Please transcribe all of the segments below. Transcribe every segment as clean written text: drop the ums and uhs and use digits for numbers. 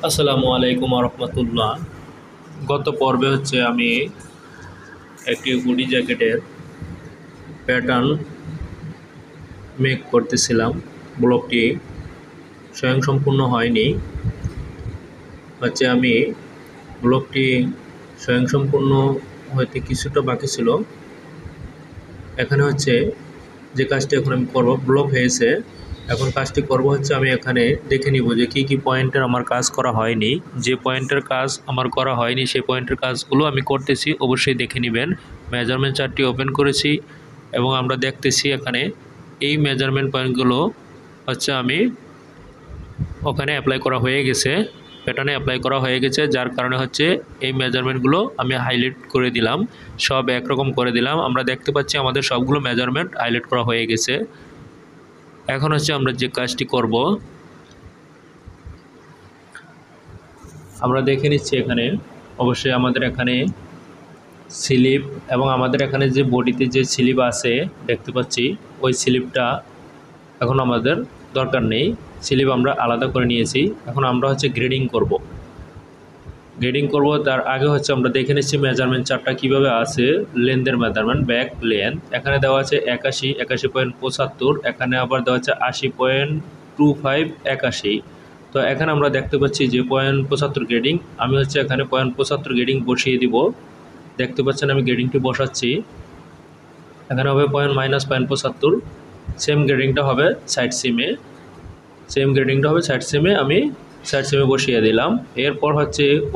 আসসালামু আলাইকুম রহমতুল্লাহ। গত পর্বে আমি একটি হুডি জ্যাকেটের প্যাটার্ন মেক করতেছিলাম। ব্লগটি স্বয়ংসম্পূর্ণ হয়নি। আমি ব্লগটি স্বয়ংসম্পূর্ণ হইতে কিছুটা বাকি ছিল। এখানে যে কাজটি এখন আমি করব, ব্লগ হয়েছে। এখন কাজটি করব আমি এখানে দেখে নিব যে কি কি পয়েন্টের আমার কাজ করা হয়নি। যে পয়েন্টের কাজ আমার করা হয়নি সেই পয়েন্টের কাজগুলো আমি করতেছি, অবশ্যই দেখে নেবেন। মেজারমেন্ট চার্টটি ওপেন করেছি এবং আমরা দেখতেছি এখানে এই মেজারমেন্ট পয়েন্টগুলো আমি ওখানে অ্যাপ্লাই করা হয়ে গেছে, প্যাটার্নে অ্যাপ্লাই করা হয়ে গেছে। যার কারণে এই মেজারমেন্টগুলো আমি হাইলাইট করে দিলাম, সব একরকম করে দিলাম। আমরা দেখতে পাচ্ছি আমাদের সবগুলো মেজারমেন্ট হাইলাইট করা হয়ে গেছে। এখন আমরা যে কাজটি করব, আমরা দেখে নিচ্ছি। এখানে অবশ্যই আমাদের এখানে স্লিপ এবং আমাদের এখানে যে বডিতে যে স্লিপ আছে দেখতে পাচ্ছি, ওই স্লিপটা এখন আমাদের দরকার নেই। স্লিপ আমরা আলাদা করে নিয়েছি। এখন আমরা গ্রেডিং করব। তার আগে আমরা দেখে নিচ্ছি মেজারমেন্ট চার্টটা কীভাবে আছে। লেন্থের মেজারমেন্ট, ব্যাক লেন্থ এখানে দেওয়া আছে 81.75, এখানে আবার দেওয়া আছে 80.25 81। তো এখানে আমরা দেখতে পাচ্ছি যে 0.75 গ্রেডিং। আমি এখানে 0.75 গ্রেডিং বসিয়ে দিব। দেখতে পাচ্ছেন আমি গ্রেডিংটি বসাচ্ছি। এখানে হবে -0.75। সেম গ্রেডিংটা হবে সাইড সিমে, আমি সাইড সিমে বসিয়ে দিলাম। এরপর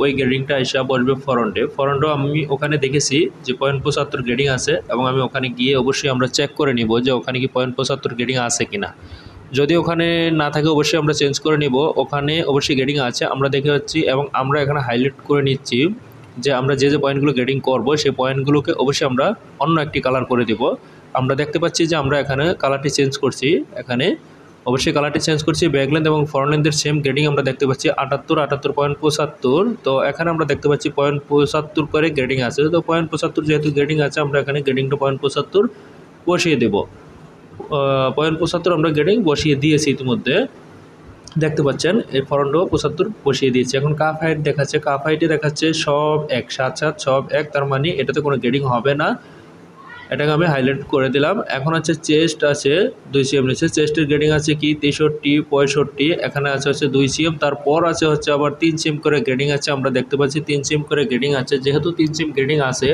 ওই গ্রেডিংটা এসে বসবে ফ্রন্টেও আমি ওখানে দেখেছি যে 0.75 গ্রেডিং আছে এবং আমি ওখানে গিয়ে অবশ্যই আমরা চেক করে নিব যে ওখানে কি 0.75 গ্রেডিং আছে কিনা। যদি ওখানে না থাকে অবশ্যই আমরা চেঞ্জ করে নিব। ওখানে অবশ্যই গ্রেডিং আছে আমরা দেখে এবং আমরা এখানে হাইলাইট করে নিচ্ছি যে আমরা যে পয়েন্টগুলো গ্রেডিং করব সেই পয়েন্টগুলোকে অবশ্যই আমরা অন্য একটি কালার করে দিব। আমরা দেখতে পাচ্ছি যে আমরা এখানে কালারটি চেঞ্জ করছি। এখানে অবশ্যই কালারটি চেঞ্জ করছি। ব্যাক লেন্থ এবং ফ্রন্ট লেন্থের সেম গ্রেডিং আমরা দেখতে পাচ্ছি 78.75। তো এখানে আমরা দেখতে পাচ্ছি 0.75 করে গ্রেডিং আছে। তো 0.75 যেহেতু গ্রেডিং আছে আমরা এখানে গ্রেডিংটা 0.75 বসিয়ে দেব। 0.75 আমরা গ্রেডিং বসিয়ে দিয়েছি ইতিমধ্যে, দেখতে পাচ্ছেন। এই ফ্রন্টও 75 বসিয়ে দিয়েছি। এখন কাপ হাইট দেখাচ্ছে, কাপ হাইটে দেখাচ্ছে সব এক, 7 সব এক। তার মানে এটাতে কোনো গ্রেডিং হবে না, এটাকে আমি হাইলাইট করে দিলাম। এখন চেস্ট আছে 2 সিএম নিচে, চেস্টের গ্রেডিং আছে কি 63 65। এখানে আছে 2 সিএম। তারপর আছে আবার 3 সিএম করে গ্রেডিং আছে। আমরা দেখতে পাচ্ছি 3 সিএম করে গ্রেডিং আছে। যেহেতু 3 সিএম গ্রেডিং আছে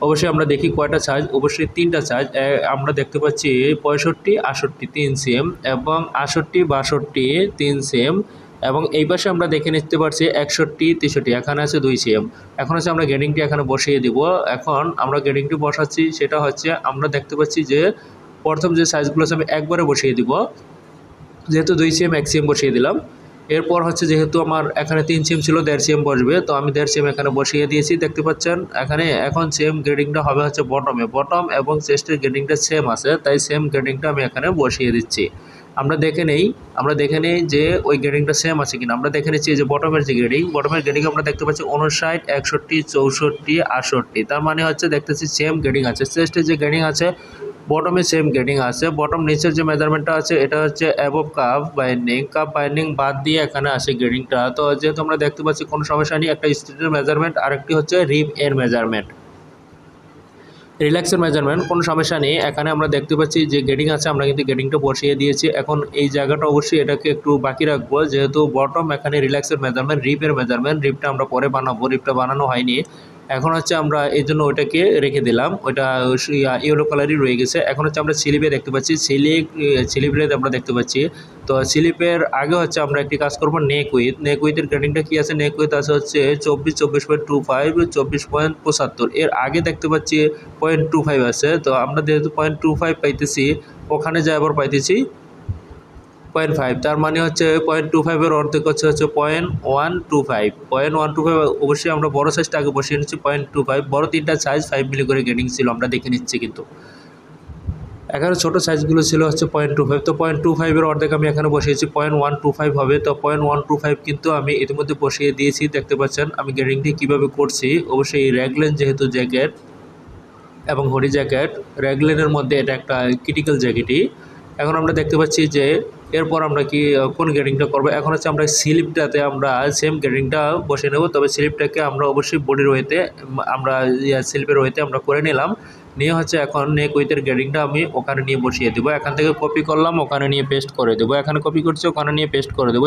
অবশ্যই আমরা দেখি কয়টা সাইজ, অবশ্যই 3টা সাইজ। আমরা দেখতে পাচ্ছি 65 68 3 সিএম এবং 68 62 3 সিএম এবং এই পাশে আমরা দেখে নিতে পারছি 61 63, এখানে আছে 2 সিএম। এখন আমরা গ্রেডিংটি এখানে বসিয়ে দিব। এখন আমরা গ্রেডিংটি বসাচ্ছি, সেটা আমরা দেখতে পাচ্ছি যে প্রথম যে সাইজগুলো আমি একবারে বসিয়ে দিব। যেহেতু 2 সিএম 1 সিএম বসিয়ে দিলাম। এরপর যেহেতু আমার এখানে 3 সিএম ছিল 1.5 সিএম বসবে, তো আমি 1.5 সিএম এখানে বসিয়ে দিয়েছি। দেখতে পাচ্ছেন এখানে এখন সেম গ্রেডিংটা হবে বটম এবং চেস্টের গ্রেডিংটা সেম আছে, তাই সেম গ্রেডিংটা আমি এখানে বসিয়ে দিচ্ছি। আমরা দেখে নেই যে ওই গ্রেডিংটা সেম আছে কিনা। আমরা দেখে নিচ্ছি যে বটমের গ্রেডিং আমরা দেখতে পাচ্ছি 59 61 64 68। তার মানে দেখতেছি সেম গ্রেডিং আছে। চেস্টের যে গ্রেডিং আছে বটমে সেম গ্রেডিং আছে। বটম নিচের যে মেজারমেন্টটা আছে এটা অ্যাবভ কাপ বাইন্ডিং বাদ দিয়ে এখানে আসে গ্রেডিংটা। তো যেহেতু আমরা দেখতে পাচ্ছি কোনো সমস্যা নেই। একটা স্ট্রেটের মেজারমেন্ট, আরেকটি রিব এর মেজারমেন্ট, রিল্যাক্সের মেজারমেন্ট, কোনো সমস্যা নেই। এখানে আমরা দেখতে পাচ্ছি যে গ্রেডিং আছে, আমরা কিন্তু গ্রেডিংটা বসিয়ে দিয়েছি। এখন এই জায়গাটা অবশ্যই এটাকে একটু বাকি রাখবো, যেহেতু বটম এখানে রিল্যাক্সের মেজারমেন্ট, রিপের মেজারমেন্ট, রিপটা আমরা পরে বানাবো, রিপটা বানানো হয়নি। এখন আমরা এই জন্য ওইটাকে রেখে দিলাম, ওইটা ইয়েলো কালারই রয়ে গেছে। এখন আমরা স্লিপে দেখতে পাচ্ছি, স্লিপে আমরা দেখতে পাচ্ছি। তো স্লিপের আগে আমরা একটি কাজ করবো নেক উইথের গ্রেডিংটা কি আছে। নেক উইথ আছে 24.25 24.75। এর আগে দেখতে পাচ্ছি 0.25 আছে। তো আমরা যেহেতু 0.25 পাইতেছি, ওখানে যাই আবার পাইতেছি 0.5। তার মানে 0.25 অর্ধেক 0.125। 0.125 অবশ্যই আমরা বড় সাইজটা আগে বসিয়ে নিচ্ছি 0.25। বড় 3টা সাইজ 5 মিলি করে গ্রেডিং ছিল, আমরা দেখে নিচ্ছি। কিন্তু এখানে ছোটো সাইজগুলো ছিল 0.25। তো 0.25 অর্ধেক আমি এখানে বসিয়েছি 0.125 হবে। তো 0.125 কিন্তু আমি ইতিমধ্যে বসিয়ে দিয়েছি। দেখতে পাচ্ছেন আমি গ্রেডিংটি কীভাবে করছি। অবশ্যই র্যাগলেন যেহেতু জ্যাকেট এবং হুডি জ্যাকেট, র্যাগলেনের মধ্যে এটা একটা ক্রিটিক্যাল জ্যাকেটই। এখন আমরা দেখতে পাচ্ছি যে এরপর আমরা কি কোন গ্রেডিংটা করব। এখন হচ্ছে আমরা স্লিপটাতে আমরা সেম গ্রেডিংটা বসে নেব, তবে স্লিপটাকে আমরা অবশ্যই বডির ওয়েতে আমরা স্লিপের ওয়েতে আমরা করে নিলাম। নিয়ে হচ্ছে এখন নেক উইথের গ্রেডিংটা আমি ওখানে নিয়ে বসিয়ে দেবো। এখান থেকে কপি করলাম, ওখানে নিয়ে পেস্ট করে দেবো। এখানে কপি করছি, ওখানে নিয়ে পেস্ট করে দেবো।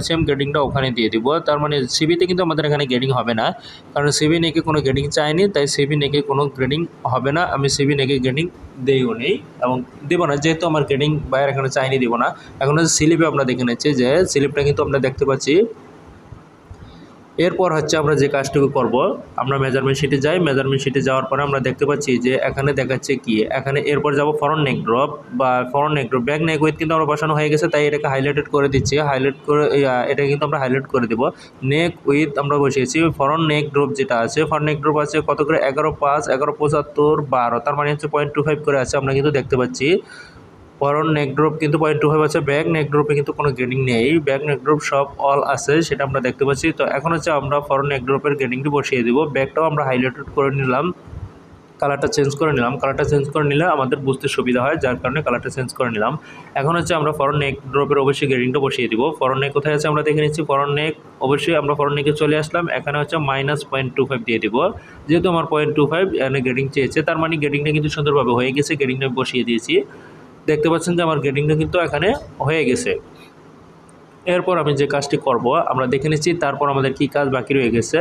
সেম গ্রেডিংটা ওখানে দিয়ে দিব। তার মানে সিবিতে কিন্তু আমাদের এখানে গ্রেডিং হবে না, কারণ সিবি নেকে কোনো গ্রেডিং চাইনি, তাই সিবি নেকে কোনো গ্রেডিং হবে না। আমি সিবি নেকে গ্রেডিং দেইও নেই এবং দেবো না, যেহেতু আমার গ্রেডিং বাইরে এখানে চাইনি দিব না। এখন হচ্ছে স্লিপে আমরা দেখে নিচ্ছি যে স্লিপটা কিন্তু আমরা দেখতে পাচ্ছি। এরপর হচ্ছে আমরা যে কাজটুকু করব, আমরা মেজারমেন্ট শিটে যাই। মেজারমেন্ট শিটে যাওয়ার পরে আমরা দেখতে পাচ্ছি যে এখানে দেখাচ্ছে কি, এখানে এরপর যাব ফরন্ট নেক ড্রপ বা front neck drop. Back neck with কিন্তু আমরা বসানো হয়ে গেছে, তাই এটাকে হাইলাইটেড করে দিচ্ছি। হাইলাইট করে এটা কিন্তু আমরা হাইলাইট করে দেব। নেক উইথ আমরা বসিয়েছি ফরন্ট নেক ড্রপ যেটা আছে, ফরন্ট নেক ড্রপ আছে কত করে 11.5, 11.75, 12, তার মানে হচ্ছে 0.25 করে আছে। আমরা কিন্তু দেখতে পাচ্ছি ফরন্ট নেক ড্রপ কিন্তু 0.25 আছে। ব্যাক নেক ড্রপে কিন্তু কোনো গ্রেডিং নেই, ব্যাক নেক ড্রপ সব অল আছে, সেটা আমরা দেখতে পাচ্ছি। তো এখন হচ্ছে আমরা ফরন্ট নেক ড্রপের গ্রেডিংটি বসিয়ে দেবো। ব্যাকটাও আমরা হাইলাইটেড করে নিলাম, কালারটা চেঞ্জ করে নিলাম। কালারটা চেঞ্জ করে নিলে আমাদের বুঝতে সুবিধা হয়, যার কারণে কালারটা চেঞ্জ করে নিলাম। এখন হচ্ছে আমরা ফরন্ট নেক ড্রপের অবশ্যই গ্রেডিংটা বসিয়ে দিব। ফরন্ট নেক কোথায় আছে আমরা দেখে নিচ্ছি। ফরন্ট নেক অবশ্যই আমরা ফরন্ট নেকে চলে আসলাম। এখানে হচ্ছে -0.25 দিয়ে দিব। যেহেতু আমার 0.25 এখানে গ্রেডিং চেয়েছে, তার মানে গ্রেডিংটা কিন্তু সুন্দরভাবে হয়ে গেছে। গ্রেডিংটা বসিয়ে দিয়েছি, দেখতে পাচ্ছেন যে আমার গ্রেডিংটা কিন্তু এখানে হয়ে গেছে। এরপর আমি যে কাজটি করব আমরা দেখে নিচ্ছি, তারপর আমাদের কি কাজ বাকি রয়ে গেছে।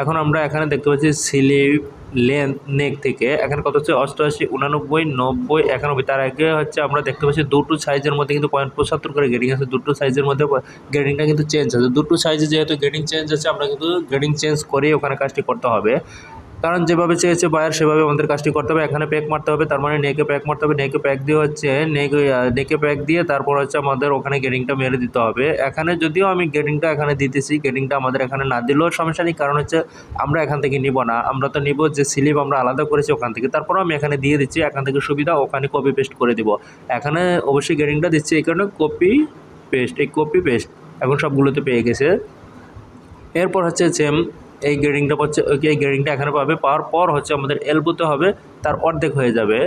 এখন আমরা এখানে দেখতে পাচ্ছি স্লিপ লেন্থ নেক থেকে এখানে কত হচ্ছে 88, 89, 90, 91। তার আগে হচ্ছে আমরা দেখতে পাচ্ছি দুটো সাইজের মধ্যে কিন্তু 0.75 করে গ্রেডিং আছে। দুটো সাইজের মধ্যে গ্রেডিংটা কিন্তু চেঞ্জ আছে। দুটো সাইজে যেহেতু গ্রেডিং চেঞ্জ আছে, আমরা কিন্তু গ্রেডিং চেঞ্জ করেই ওখানে কাজটি করতে হবে, কারণ যেভাবে চেয়েছে বায়ার সেভাবে আমাদের কাজটি করতে হবে। এখানে প্যাক মারতে হবে, তার মানে নেকে প্যাক মারতে হবে। নেকে প্যাক দিয়ে হচ্ছে নেকে প্যাক দিয়ে তারপর হচ্ছে আমাদের ওখানে গ্রেডিংটা মেরে দিতে হবে। এখানে যদিও আমি গ্রেডিংটা এখানে দিতেছি, গ্রেডিংটা আমাদের এখানে না দিলেও সমস্যা নেই, কারণ হচ্ছে আমরা এখান থেকে নিব না, আমরা তো নিব যে স্লিপ আমরা আলাদা করেছি ওখান থেকে। তারপরও আমি এখানে দিয়ে দিচ্ছি, এখান থেকে সুবিধা, ওখানে কপি পেস্ট করে দিব। এখানে অবশ্যই গ্রেডিংটা দিচ্ছি, এই কারণে কপি পেস্ট, এই কপি পেস্ট এখন সবগুলোতে পেয়ে গেছে। এরপর হচ্ছে সেম এই গ্রেডিংটা হচ্ছে, এই গ্রেডিংটা এখানে পাবে। পাওয়ার পর হচ্ছে আমাদের এলবোতে হবে, তার অর্ধেক হয়ে যাবে।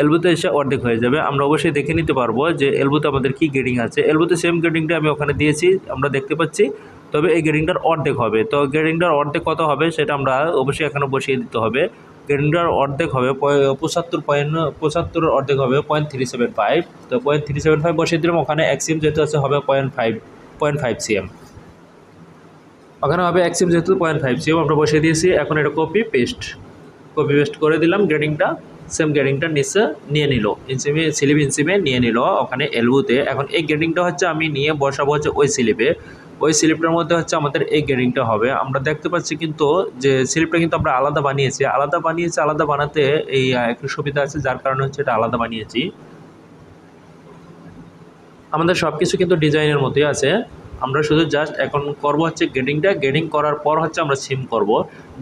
এলবোতে এসে অর্ধেক হয়ে যাবে। আমরা অবশ্যই দেখে নিতে পারবো যে এলবোতে আমাদের কি গ্রেডিং আছে। এলবোতে সেম গ্রেডিংটা আমি ওখানে দিয়েছি, আমরা দেখতে পাচ্ছি, তবে এই গ্রেডিংটার অর্ধেক হবে। তো গ্রেডিংটার অর্ধেক কত হবে সেটা আমরা অবশ্যই এখানে বসিয়ে দিতে হবে। গ্রেডিংটার অর্ধেক হবে 75 অর্ধেক হবে 0.375। তো 0.375 বসিয়ে দিলাম। ওখানে এক্সিএম যেহেতু আছে হবে 0.5 সিএম, ওখানে হবে এক্সিম যেহেতু 0.5 সিএম আমরা বসিয়ে দিয়েছি। এখন এটা কপি পেস্ট করে দিলাম। গ্রেডিংটা সেম গ্রেডিংটা নিচে নিয়ে নিল, ইনসিমে স্লিপ ইনসিমে নিয়ে নিল ওখানে এলবোতে। এখন এই গ্রেডিংটা হচ্ছে আমি নিয়ে বসাবো হচ্ছে ওই স্লিপে। ওই স্লিপটার মধ্যে হচ্ছে আমাদের এই গ্রেডিংটা হবে। আমরা দেখতে পাচ্ছি কিন্তু যে স্লিপটা কিন্তু আমরা আলাদা বানিয়েছি। আলাদা বানাতে এই একটু সুবিধা আছে, যার কারণে হচ্ছে এটা আলাদা বানিয়েছি। আমাদের সব কিছু কিন্তু ডিজাইনের মধ্যেই আছে। আমরা শুধু জাস্ট এখন করব হচ্ছে গ্রেডিংটা। গ্রেডিং করার পর হচ্ছে আমরা সিম করব।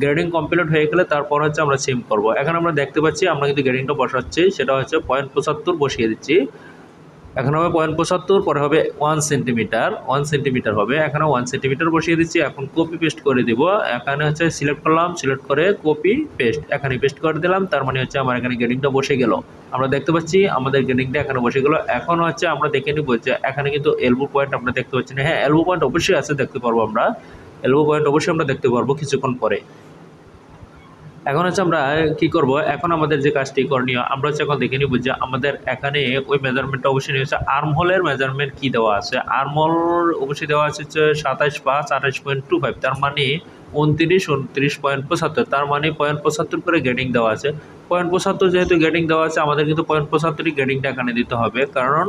গ্রেডিং কমপ্লিট হয়ে গেলে তারপর হচ্ছে আমরা সিম করব। এখন আমরা দেখতে পাচ্ছি আমরা কিন্তু গ্রেডিংটা বসাচ্ছি, সেটা হচ্ছে 0.75 বসিয়ে দিচ্ছি। এখন হবে 0.75, পরে হবে 1 সেন্টিমিটার হবে। এখানে 1 সেন্টিমিটার বসিয়ে দিচ্ছি। এখন কপি পেস্ট করে দিব। এখানে হচ্ছে সিলেক্ট করলাম, সিলেক্ট করে কপি পেস্ট, এখানে পেস্ট করে দিলাম। তার মানে হচ্ছে আমার এখানে গ্রেডিংটা বসে গেল। আমরা দেখতে পাচ্ছি আমাদের গ্রেডিংটা এখানে বসে গেল। এখন হচ্ছে আমরা দেখে নিব যে এখানে কিন্তু এলবো পয়েন্ট আমরা দেখতে পাচ্ছি না। হ্যাঁ, এলবো পয়েন্ট অবশ্যই আছে, দেখতে পারবো আমরা। এলবো পয়েন্ট অবশ্যই আমরা দেখতে পারবো কিছুক্ষণ পরে। এখন হচ্ছে আমরা কি করব, এখন আমাদের যে কাজটি করণীয় আমরা হচ্ছে এখন দেখে নিব যে আমাদের এখানে ওই মেজারমেন্টটা অবশ্যই নিয়েছে। আর্ম হোলের মেজারমেন্ট কি দেওয়া আছে, আর্ম হোল অবশ্যই দেওয়া আছে হচ্ছে 27.5, 28.25, তার মানে 29, 29.75, তার মানে 0.75 করে গ্রেডিং দেওয়া আছে। 0.75 যেহেতু গ্রেডিং দেওয়া আছে, আমাদের কিন্তু 0.75ই গ্রেডিংটা এখানে দিতে হবে, কারণ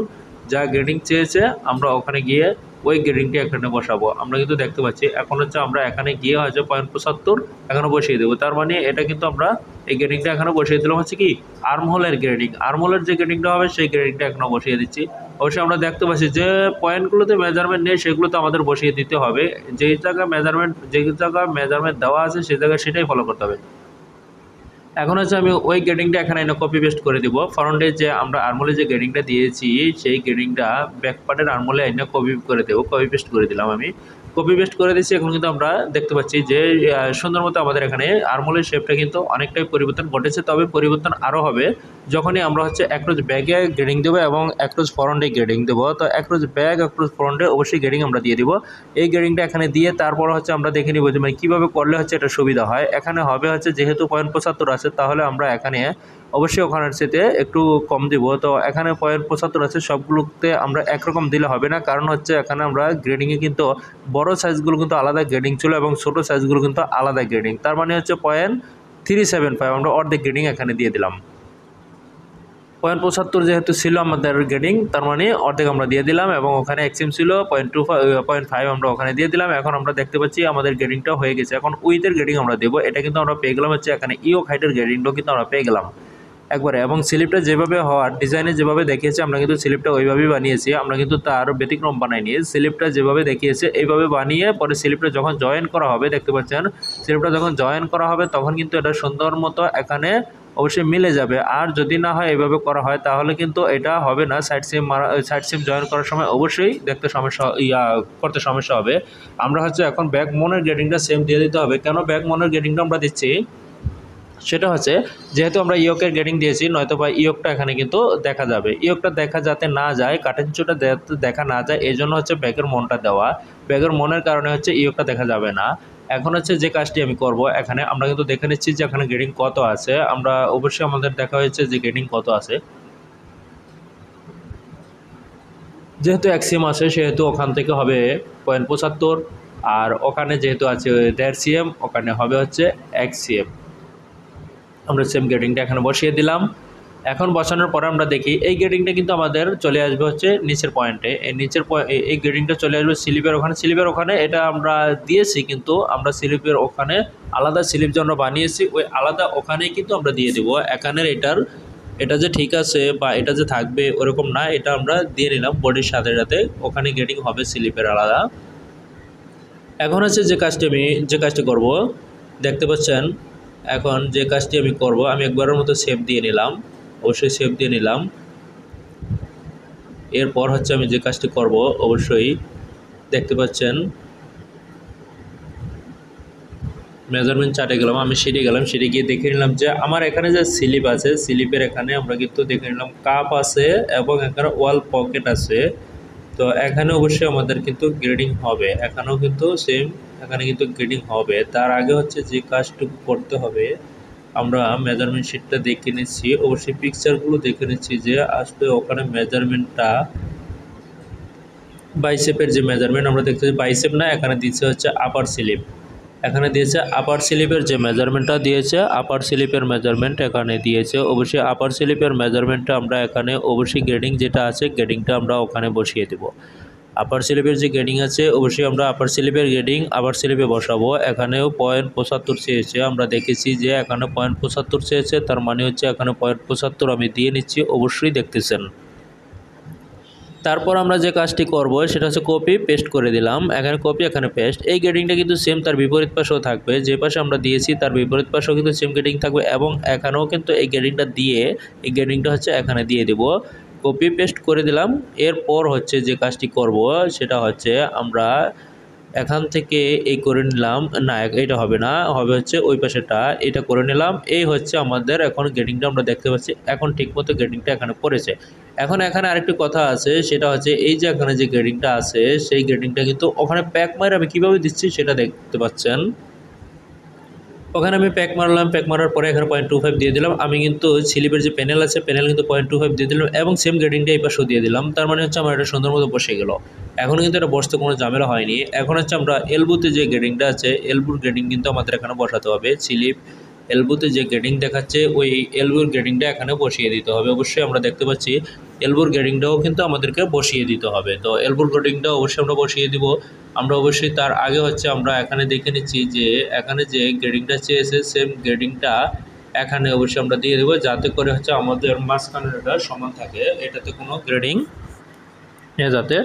যা গ্রেডিং চেয়েছে আমরা ওখানে গিয়ে ওই গ্রেডিংটা এখানে বসাবো। আমরা কিন্তু দেখতে পাচ্ছি এখন হচ্ছে আমরা এখানে গিয়ে হচ্ছে 0.75 এখানে বসিয়ে দেবো। তার মানে এটা কিন্তু আমরা এই গ্রেডিংটা এখানে বসিয়ে দিলাম হচ্ছে কি আর্মহোলের গ্রেডিং। আর্মহোলের যে গ্রেডিংটা হবে সেই গ্রেডিংটা এখানে বসিয়ে দিচ্ছি। অবশ্যই আমরা দেখতে পাচ্ছি যে পয়েন্টগুলোতে মেজারমেন্ট নেই, সেগুলোতে আমাদের বসিয়ে দিতে হবে। যে জায়গায় মেজারমেন্ট দেওয়া আছে সেই জায়গায় সেটাই ফলো করতে হবে। এখন হচ্ছে আমি ওই গ্রেডিংটা এখানে এনে কপি পেস্ট করে দিব। ফ্রন্টে যে আমরা আর্মলে যে গ্রেডিংটা দিয়েছি সেই গ্রেডিংটা ব্যাক পার্টের আর্মলে এনে কপি করে দেবো, কপি পেস্ট করে দিলাম আমি। কপি পেস্ট করে দিচ্ছি। এখন কিন্তু আমরা দেখতে পাচ্ছি যে সুন্দর মতো আমাদের এখানে আর্মলের শেপটা কিন্তু অনেকটাই পরিবর্তন ঘটেছে। তবে পরিবর্তন আরও হবে যখনই আমরা হচ্ছে অ্যাক্রোচ ব্যাগে গ্রেডিং দেবো এবং অ্যাক্রোচ ফ্রন্টে গ্রেডিং দেবো। তো অ্যাক্রোচ ব্যাগ অ্যাক্রোচ ফ্রন্টে অবশ্যই গ্রেডিং আমরা দিয়ে দিব। এই গ্রেডিংটা এখানে দিয়ে তারপর হচ্ছে আমরা দেখে নিব যে মানে কীভাবে করলে হচ্ছে এটা সুবিধা হয়। এখানে হবে হচ্ছে যেহেতু 0.75 আছে তাহলে আমরা এখানে অবশ্যই ওখানের চেয়ে একটু কম দিব। তো এখানে 0.75 আছে, সবগুলোতে আমরা একরকম দিলে হবে না, কারণ হচ্ছে এখানে আমরা গ্রেডিংয়ে কিন্তু বড় সাইজগুলো কিন্তু আলাদা গ্রেডিং ছিল এবং ছোটো সাইজগুলো কিন্তু আলাদা গ্রেডিং। তার মানে হচ্ছে 0.375 আমরা অর্ধেক গ্রেডিং এখানে দিয়ে দিলাম। 0.75 যেহেতু ছিল আমাদের গ্রেডিং, তার মানে অর্ধেক আমরা দিয়ে দিলাম এবং ওখানে এক্সএম ছিল 0.5 আমরা ওখানে দিয়ে দিলাম। এখন আমরা দেখতে পাচ্ছি আমাদের গ্রেডিংটা হয়ে গেছে। এখন উইথের গ্রেডিং আমরা দেবো, এটা কিন্তু আমরা পেয়ে গেলাম হচ্ছে এখানে ইওক হাইটের গ্রেডিংটাও কিন্তু আমরা পেয়ে গেলাম একবারে। এবং স্লিপটা যেভাবে হওয়ার ডিজাইনে যেভাবে দেখিয়েছে আমরা কিন্তু স্লিপটা ওইভাবেই বানিয়েছি, আমরা কিন্তু তার ব্যতিক্রম বানাইনি। স্লিপটা যেভাবে দেখিয়েছে এইভাবে বানিয়ে পরে স্লিপটা যখন জয়েন করা হবে, দেখতে পাচ্ছেন স্লিপটা যখন জয়েন করা হবে তখন কিন্তু এটা সুন্দর মতো এখানে অবশ্যই মিলে যাবে। আর যদি না হয় এইভাবে করা হয় তাহলে কিন্তু এটা হবে না। সাইড সিম জয়েন করার সময় অবশ্যই দেখতে সমস্যা করতে সমস্যা হবে। আমরা হচ্ছে এখন ব্যাক মনের গ্রেডিংটা সেম দিয়ে দিতে হবে। কেন ব্যাক মনের গ্রেডিংটা আমরা দিচ্ছি সেটা হচ্ছে যেহেতু আমরা ইয়কের গ্রেডিং দিয়েছি, নয়তো বা ইয়কটা এখানে কিন্তু দেখা যাবে। ইয়কটা দেখা যাতে না যায়, কাটেন চোটা দেখা না যায়, এই জন্য হচ্ছে ব্যাগের মনটা দেওয়া। ব্যাগের মনের কারণে হচ্ছে ইয়কটা দেখা যাবে না। এখন হচ্ছে যে কাজটি আমি করব, এখানে আমরা কিন্তু দেখে নিচ্ছি যে এখানে গ্রেডিং কত আছে। আমরা অবশ্যই আমাদের দেখা হয়েছে যে গ্রেডিং কত আছে। যেহেতু এক্সিএম আছে সেহেতু ওখান থেকে হবে 0.75, আর ওখানে যেহেতু আছে 1.5 সিএম ওখানে হবে হচ্ছে 1 সিএম। আমরা সেম গ্রেডিংটা এখানে বসিয়ে দিলাম। এখন বসানোর পরে আমরা দেখি এই গ্রেডিংটা কিন্তু আমাদের চলে আসবে হচ্ছে নিচের পয়েন্টে। এই গ্রেডিংটা চলে আসবে স্লিপের ওখানে। স্লিপের ওখানে এটা আমরা দিয়েছি, কিন্তু আমরা স্লিপের ওখানে আলাদা স্লিপ যে আমরা বানিয়েছি ওই আলাদা ওখানেই কিন্তু আমরা দিয়ে দেবো। এখানের এটা যে ঠিক আছে বা এটা যে থাকবে ওরকম না, এটা আমরা দিয়ে নিলাম বডির সাথে সাথে। ওখানে গ্রেডিং হবে স্লিপের আলাদা। এখন হচ্ছে যে কাজটি করব, দেখতে পাচ্ছেন এখন যে কাজটি আমি করব, আমি একবারের মতো সেভ দিয়ে নিলাম, অবশ্যই সেভ দিয়ে নিলাম। এরপর হচ্ছে আমি যে কাজটি করব অবশ্যই দেখতে পাচ্ছেন মেজারমেন্ট চার্টে গেলাম, আমি সিটে গেলাম, সিটে গিয়ে দেখে নিলাম যে আমার এখানে যে স্লিপ আছে স্লিপের এখানে আমরা কিন্তু দেখে নিলাম কাপ আছে এবং এখানে ওয়াল পকেট আছে। তো এখানে অবশ্যই আমাদের কিন্তু গ্রেডিং হবে, এখানেও কিন্তু সেম, এখানে কিন্তু গ্রেডিং হবে। তার আগে হচ্ছে যে কাজটুকু করতে হবে, আমরা মেজারমেন্ট শিটটা দেখে নিচ্ছি, অবশ্যই পিকচারগুলো দেখে নিচ্ছি যে আসলে ওখানে মেজারমেন্টটা বাইসেপের যে মেজারমেন্ট আমরা দেখতে পাচ্ছি বাইসেপ না, এখানে দিচ্ছে হচ্ছে আপার স্লিপ। এখানে দিয়েছে আপার স্লিপের যে মেজারমেন্টটা দিয়েছে, আপার স্লিপের মেজারমেন্ট এখানে দিয়েছে। অবশ্যই আপার স্লিপের মেজারমেন্টটা আমরা এখানে অবশ্যই গ্রেডিং যেটা আছে গ্রেডিংটা আমরা ওখানে বসিয়ে দেব। আপার স্লিপের যে গ্রেডিং আছে অবশ্যই আমরা আপার স্লিপের গ্রেডিং আপার স্লিপে বসাবো। এখানেও 0.75 চেয়েছে, আমরা দেখেছি যে এখানে 0.75 চেয়েছে, তার মানে হচ্ছে এখানে 0.75 আমি দিয়ে নিচ্ছি, অবশ্যই দেখতেছেন। তারপর আমরা যে কাজটি করব সেটা হচ্ছে কপি পেস্ট করে দিলাম, এখানে কপি এখানে পেস্ট। এই গ্রেডিংটা কিন্তু সেম তার বিপরীত পাশেও থাকবে, যে পাশে আমরা দিয়েছি তার বিপরীত পাশেও কিন্তু সেম গ্রেডিং থাকবে এবং এখানেও কিন্তু এই গ্রেডিংটা দিয়ে এই গ্রেডিংটা হচ্ছে এখানে দিয়ে দেব। কপি পেস্ট করে দিলাম। এরপর হচ্ছে যে কাজটি করব সেটা হচ্ছে আমরা এখান থেকে এই করে নিলাম, না এটা হবে না, হবে হচ্ছে ওই পাশেটা, এটা করে নিলাম। এই হচ্ছে আমাদের এখন গ্রেডিংটা আমরা দেখতে পাচ্ছি, এখন ঠিকমতো গ্রেডিংটা এখানে পড়েছে। এখন এখানে আরেকটি কথা আছে, সেটা হচ্ছে এই যে এখানে যে গ্রেডিংটা আছে সেই গ্রেডিংটা কিন্তু ওখানে প্যাক মারে আমি কীভাবে দিচ্ছি সেটা দেখতে পাচ্ছেন। ওখানে আমি প্যাক মারলাম, প্যাক মারার পরে এখানে 0.25 দিয়ে দিলাম। আমি কিন্তু স্লিপের যে প্যানেল আছে প্যানেল কিন্তু 0.25 দিয়ে দিলাম এবং সেম গ্রেডিংটা এই পাশেও দিয়ে দিলাম। তার মানে হচ্ছে আমার এটা সুন্দর মতো বসে গেল। এখন কিন্তু এটা বসতে কোনো ঝামেলা হয়নি। এখন হচ্ছে আমরা এলবোতে যে গ্রেডিংটা আছে এলবোর গ্রেডিং কিন্তু আমাদের এখানে বসাতে হবে। স্লিপ এলবোতে যে গ্রেডিং দেখাচ্ছে ওই এলবোর গ্রেডিংটা এখানে বসিয়ে দিতে হবে। অবশ্যই আমরা দেখতে পাচ্ছি এলবোর গ্রেডিংটাও কিন্তু আমাদেরকে বসিয়ে দিতে হবে। তো এলবোর গ্রেডিংটাও অবশ্যই আমরা বসিয়ে দিব। আমরা অবশ্যই তার আগে হচ্ছে আমরা এখানে দেখে নিচ্ছি যে এখানে যে গ্রেডিংটা চেয়েছে সেম গ্রেডিংটা এখানে অবশ্যই আমরা দিয়ে দেবো, যাতে করে হচ্ছে আমাদের মাঝখানের এটা সমান থাকে, এটাতে কোনো গ্রেডিং যাতে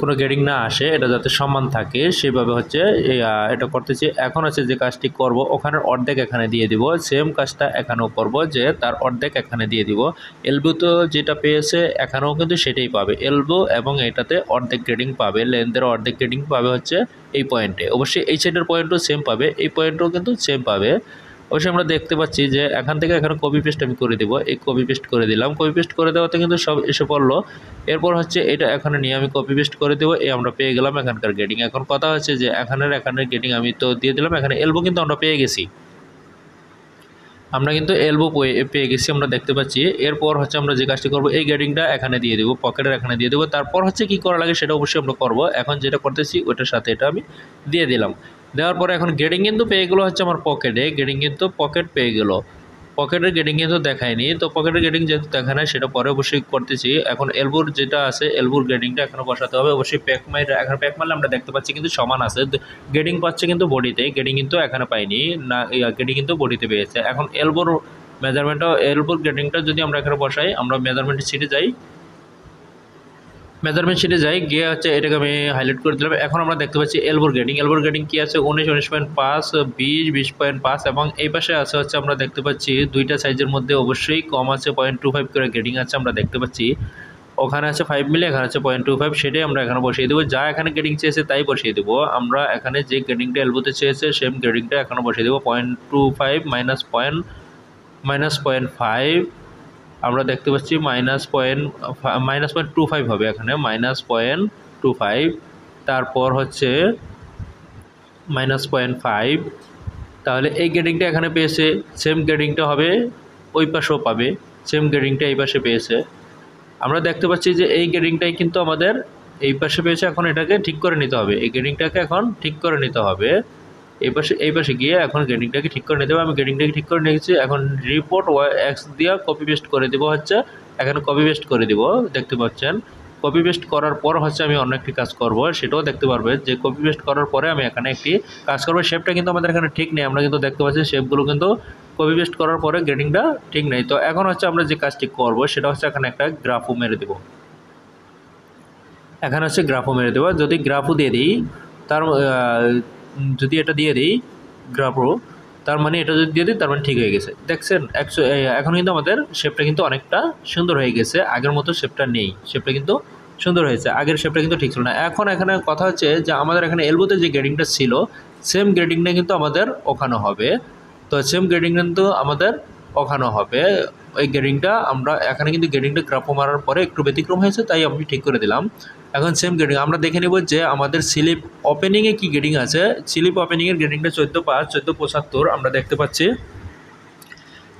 কোনো গ্রেডিং না আসে, এটা যাতে সমান থাকে সেভাবে হচ্ছে এটা করতেছি। এখন হচ্ছে যে কাজটি করব ওখানের অর্ধেক এখানে দিয়ে দিব, সেম কাজটা এখানেও করব, যে তার অর্ধেক এখানে দিয়ে দিব। এলবো তো যেটা পেয়েছে এখানেও কিন্তু সেটাই পাবে, এলবো এবং এটাতে অর্ধেক গ্রেডিং পাবে, লেন্থের অর্ধেক গ্রেডিং পাবে হচ্ছে এই পয়েন্টে। অবশ্যই এই সাইডের পয়েন্টও সেম পাবে, এই পয়েন্টও কিন্তু সেম পাবে। অবশ্যই আমরা দেখতে পাচ্ছি যে এখান থেকে এখানে কপি পেস্ট আমি করে দেবো, এই কপি পেস্ট করে দিলাম, কপি পেস্ট করে দেওয়াতে কিন্তু সব এসে পড়লো। এরপর হচ্ছে এটা এখানে নিয়ে আমি কপি পেস্ট করে দেবো, এই আমরা পেয়ে গেলাম এখানকার গ্রেডিং। এখন কথা হচ্ছে যে এখানের গ্রেডিং আমি তো দিয়ে দিলাম, এখানে এলবো কিন্তু আমরা পেয়ে গেছি, আমরা কিন্তু এলবো পেয়ে গেছি, আমরা দেখতে পাচ্ছি। এরপর হচ্ছে আমরা যে কাজটি করবো এই গ্রেডিংটা এখানে দিয়ে দেবো, পকেটের এখানে দিয়ে দেবো। তারপর হচ্ছে কি করা লাগে সেটা অবশ্যই আমরা করবো। এখন যেটা করতেছি ওটার সাথে এটা আমি দিয়ে দিলাম, দেওয়ার পরে এখন গ্রেডিং কিন্তু পেয়ে গেলো হচ্ছে আমার পকেটে, গ্রেডিং কিন্তু পকেট পেয়ে গেলো। পকেটের গ্রেডিং কিন্তু দেখায়নি, তো পকেটের গ্রেডিং যেহেতু দেখায় না সেটা পরে অবশ্যই করতেছি। এখন এলবোর যেটা আছে এলবোর গ্রেডিংটা এখানে বসাতে হবে। অবশ্যই প্যাক মাইরে এখন প্যাক মারলে আমরা দেখতে পাচ্ছি কিন্তু সমান আছে, গ্রেডিং পাচ্ছে কিন্তু বডিতে, গ্রেডিং কিন্তু এখানে পাইনি না, গ্রেডিং কিন্তু বডিতে পেয়েছে। এখন এলবোর মেজারমেন্টটা, এলবোর গ্রেডিংটা যদি আমরা এখানে বসাই, আমরা মেজারমেন্টের সিটে যাই, মেজারমেন্ট শিটে যাই, গিয়ে হচ্ছে এটাকে আমি হাইলাইট করে দিলাম। এখন আমরা দেখতে পাচ্ছি এলবোর গ্রেডিং কী আছে 19.5, 20.5 এবং এই পাশে আছে হচ্ছে আমরা দেখতে পাচ্ছি দুইটা সাইজের মধ্যে অবশ্যই কম আছে, 0.25 করে গ্রেডিং আছে আমরা দেখতে পাচ্ছি। ওখানে আছে 5 মিলি, এখানে আছে 0.25, সেটাই আমরা এখানে বসিয়ে দেবো। যা এখানে গ্রেডিং চেয়েছে তাই বসিয়ে দেবো আমরা। এখানে যে গ্রেডিংটা এলবোতে চেয়েছে সেম গ্রেডিংটা এখানে বসিয়ে দেবো, 0.25 -0.5 আমরা দেখতে পাচ্ছি -0.25 হবে, এখানে -0.25। তারপর হচ্ছে -0.5, তাহলে এই গ্রেডিংটা এখানে পেয়েছে, সেম গ্রেডিংটা হবে ওই পাশেও পাবে, সেম গ্রেডিংটা এই পাশে পেয়েছে। আমরা দেখতে পাচ্ছি যে এই গ্রেডিংটাই কিন্তু আমাদের এই পাশে পেয়েছে। এখন এটাকে ঠিক করে নিতে হবে, এই গ্রেডিংটাকে এখন ঠিক করে নিতে হবে। এই পাশে গিয়ে এখন গ্রেডিংটাকে ঠিক করে নিতে হবে। আমি গ্রেডিংটাকে ঠিক করে নিয়েছি, এখন রিপোর্ট এক্স দিয়ে কপি পেস্ট করে দেবো হচ্ছে, এখানে কপি পেস্ট করে দিব, দেখতে পাচ্ছেন। কপি পেস্ট করার পর হচ্ছে আমি অন্য একটি কাজ করব, সেটাও দেখতে পারবে যে কপি পেস্ট করার পরে আমি এখানে একটি কাজ করবো। শেপটা কিন্তু আমাদের এখানে ঠিক নেই, আমরা কিন্তু দেখতে পাচ্ছি শেপগুলো কিন্তু কপি পেস্ট করার পরে গ্রেডিংটা ঠিক নেই। তো এখন হচ্ছে আমরা যে কাজটি করব সেটা হচ্ছে এখানে একটা গ্রাফও মেরে দেবো, এখানে হচ্ছে গ্রাফও মেরে দেবো। যদি গ্রাফও দিয়ে দিই, তার যদি এটা দিয়ে দিই গ্রাফও, তার মানে এটা যদি দিয়ে দিই তার মানে ঠিক হয়ে গেছে, দেখছেন। এখন কিন্তু আমাদের শেপটা কিন্তু অনেকটা সুন্দর হয়ে গেছে, আগের মতো শেপটা নেই, শেপটা কিন্তু সুন্দর হয়েছে, আগের শেপটা কিন্তু ঠিক ছিল না। এখন এখানে কথা হচ্ছে যে আমাদের এখানে এলবোতে যে গ্রেডিংটা ছিল সেম গ্রেডিংটা কিন্তু আমাদের ওখানে হবে। তো সেম গ্রেডিং কিন্তু আমাদের ওখানে হবে, ওই গ্রেডিংটা আমরা এখানে কিন্তু গ্রেডিংটা গ্রাফও মারার পরে একটু ব্যতিক্রম হয়েছে, তাই আমি ঠিক করে দিলাম। এখন সেম গ্রেডিং আমরা দেখে নেব যে আমাদের স্লিপ ওপেনিংয়ে কি গ্রেডিং আছে। স্লিপ ওপেনিংয়ের গ্রেডিংটা 14.5, 14.75 আমরা দেখতে পাচ্ছি।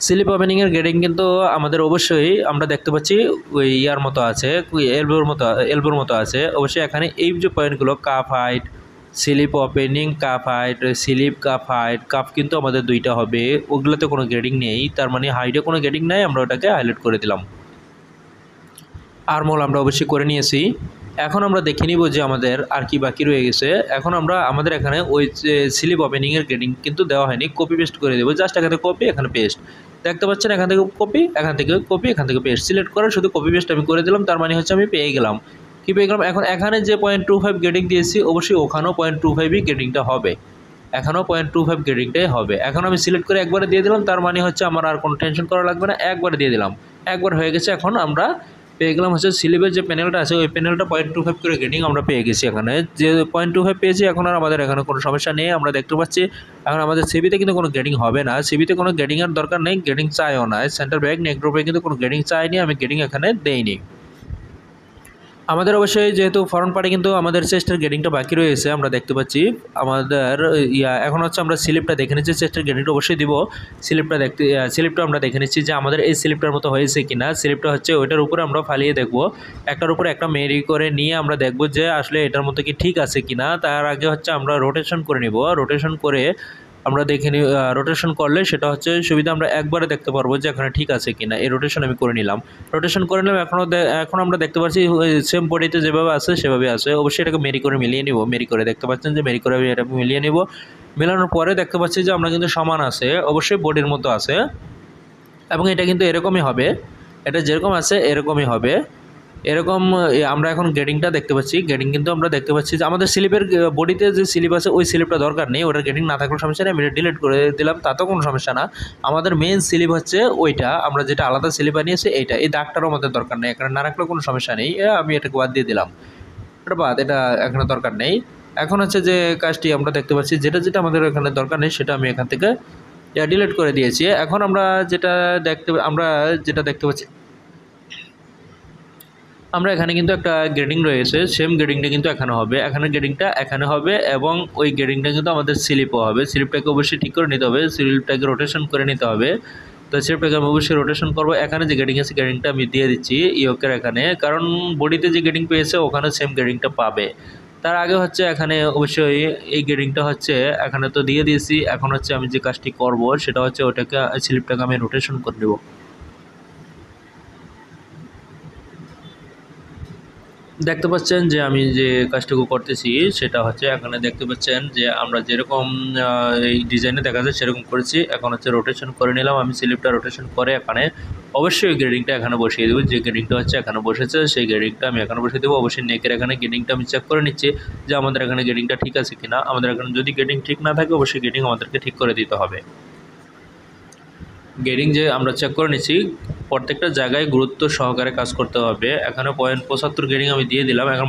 স্লিপ ওপেনিংয়ের গ্রেডিং কিন্তু আমাদের অবশ্যই আমরা দেখতে পাচ্ছি ওই ইয়ার মতো আছে, এলবোর মতো আছে। অবশ্যই এখানে এই যে পয়েন্টগুলো cuff height, slip opening, cuff height, slip cuff height, cuff কিন্তু আমাদের দুইটা হবে, ওগুলোতে কোনো গ্রেডিং নেই, তার মানে হাইটে কোনো গ্রেডিং নাই, আমরা ওটাকে হাইলাইট করে দিলাম। আর্মহোল আমরা অবশ্যই করে নিয়েছি। এখন আমরা দেখে নিব যে আমাদের আর কি বাকি রয়ে গেছে। এখন আমরা আমাদের এখানে ওই যে স্লিপ ওপেনিংয়ের গ্রেডিং কিন্তু দেওয়া হয়নি, কপি পেস্ট করে দেবো, জাস্ট এখানে কপি এখানে পেস্ট, দেখতে পাচ্ছেন এখান থেকে কপি, এখান থেকে কপি, এখান থেকে পেস্ট, সিলেক্ট করে শুধু কপি পেস্ট আমি করে দিলাম, তার মানে হচ্ছে আমি পেয়ে গেলাম। কি পেয়ে গেলাম? এখন এখানে যে 0.25 গ্রেডিং দিয়েছি অবশ্যই ওখানেও 0.25ই গ্রেডিংটা হবে, এখানেও 0.25 গ্রেডিংটাই হবে। এখন আমি সিলেক্ট করে একবারে দিয়ে দিলাম, তার মানে হচ্ছে আমার আর কোনো টেনশন করা লাগবে না, একবারে দিয়ে দিলাম, একবার হয়ে গেছে। এখন আমরা পেয়ে গেলাম হচ্ছে স্লিপের যে প্যানেলটা আছে ওই প্যানেলটা 0.25 করে গ্রেডিং আমরা পেয়ে গেছি। এখানে যে 0.25 পেয়েছি, এখন আর আমাদের এখানে কোনো সমস্যা নেই, আমরা দেখতে পাচ্ছি। এখন আমাদের সিবিতে কিন্তু কোনো গ্রেডিং হবে না, সিবিতে কোনো গ্রেডিংয়ের দরকার নেই, গ্রেডিং চাইও না, সেন্টার ব্যাগ নেক গ্রুপে কিন্তু কোনো গ্রেডিং চাইনি, আমি গ্রেডিং এখানে দেইনি। আমাদের অবশ্যই যেহেতু ফ্রন্ট পার্টে কিন্তু আমাদের চেস্টের গ্রেডিংটা বাকি রয়েছে, আমরা দেখতে পাচ্ছি আমাদের এখন হচ্ছে আমরা স্লিপটা দেখে নিচ্ছি, চেস্টের গ্রেডিংটা অবশ্যই দিব। স্লিপটা আমরা দেখে নিচ্ছি যে আমাদের এই স্লিপটার মতো হয়েছে কিনা। স্লিপটা হচ্ছে ওইটার উপরে আমরা ফালিয়ে দেখব, একটার উপরে একটা মেরি করে নিয়ে আমরা দেখব যে আসলে এটার মতো কি ঠিক আছে কিনা। তার আগে হচ্ছে আমরা রোটেশন করে নিব, রোটেশন করে আমরা দেখে নিই, রোটেশন করলে সেটা হচ্ছে সুবিধা, আমরা একবারে দেখতে পারবো যে এখানে ঠিক আছে কিনা। এই রোটেশন আমি করে নিলাম, রোটেশন করে নিলাম। এখন আমরা দেখতে পাচ্ছি সেম বডিতে যেভাবে আছে সেভাবে আছে। অবশ্যই এটাকে মেরি করে মিলিয়ে নিব, মেরি করে দেখতে পাচ্ছেন যে মেরি করে এটা মিলিয়ে নিব। মেলানোর পরে দেখতে পাচ্ছি যে আমরা কিন্তু সমান আছে, অবশ্যই বডির মতো আছে, এবং এটা কিন্তু এরকমই হবে, এটা যেরকম আছে এরকমই হবে। এরকম আমরা এখন গ্রেডিংটা দেখতে পাচ্ছি। গ্রেডিং কিন্তু আমরা দেখতে পাচ্ছি যে আমাদের স্লিপের বডিতে যে স্লিপ আছে ওই স্লিপটা দরকার নেই, ওটার গ্রেডিং না থাকলেও সমস্যা নেই, আমি এটা ডিলিট করে দিলাম, তাতেও কোনো সমস্যা না। আমাদের মেইন স্লিপ হচ্ছে ওইটা, আমরা যেটা আলাদা স্লিপ বানিয়েছি এইটা, এই দাগটারও আমাদের দরকার নেই, এখানে না রাখলেও কোনো সমস্যা নেই, আমি এটাকে বাদ দিয়ে দিলাম, এটা বাদ, এটা এখানে দরকার নেই। এখন হচ্ছে যে কাজটি আমরা দেখতে পাচ্ছি যেটা যেটা আমাদের এখানে দরকার নেই সেটা আমি এখান থেকে ডিলিট করে দিয়েছি। এখন আমরা যেটা দেখতে পাচ্ছি, আমরা এখানে কিন্তু একটা গ্রেডিং রয়েছে, সেম গ্রেডিংটা কিন্তু এখানে হবে, এখানে গ্রেডিংটা এখানে হবে এবং ওই গ্রেডিংটা কিন্তু আমাদের স্লিপও হবে। স্লিপটাকে অবশ্যই ঠিক করে নিতে হবে, স্লিপটাকে রোটেশন করে নিতে হবে। তো স্লিপটাকে আমি অবশ্যই রোটেশন করবো। এখানে যে গ্রেডিং আছে গ্রেডিংটা আমি দিয়ে দিচ্ছি ইয়োকের এখানে, কারণ বডিতে যে গ্রেডিং পেয়েছে ওখানে সেম গ্রেডিংটা পাবে। তার আগে হচ্ছে এখানে অবশ্যই এই গ্রেডিংটা হচ্ছে এখানে তো দিয়ে দিয়েছি, এখন হচ্ছে আমি যে কাজটি করব সেটা হচ্ছে ওটাকে স্লিপটাকে আমি রোটেশন করে নেব। দেখতে পাচ্ছেন যে আমি যে কাজটুকু করতেছি সেটা হচ্ছে এখানে দেখতে পাচ্ছেন যে আমরা যেরকম এই ডিজাইনে দেখা যায় সেরকম করেছি। এখন হচ্ছে রোটেশন করে নিলাম, আমি স্লিপটা রোটেশন করে এখানে অবশ্যই গ্রেডিংটা এখানে বসিয়ে দেবো, যে গ্রেডিংটা হচ্ছে এখানে বসেছে সেই গ্রেডিংটা আমি এখানে বসিয়ে দেবো। অবশ্যই নেকের এখানে গ্রেডিংটা আমি চেক করে নিচ্ছি যে আমাদের এখানে গ্রেডিংটা ঠিক আছে কিনা। আমাদের এখানে যদি গ্রেডিং ঠিক না থাকে অবশ্যই গ্রেডিং আমাদেরকে ঠিক করে দিতে হবে। গ্রেডিং যে আমরা চেক করে নিচ্ছি, প্রত্যেকটা জায়গায় গুরুত্ব সহকারে কাজ করতে হবে। এখানে 0.75 গ্রেডিং আমি দিয়ে দিলাম, এখন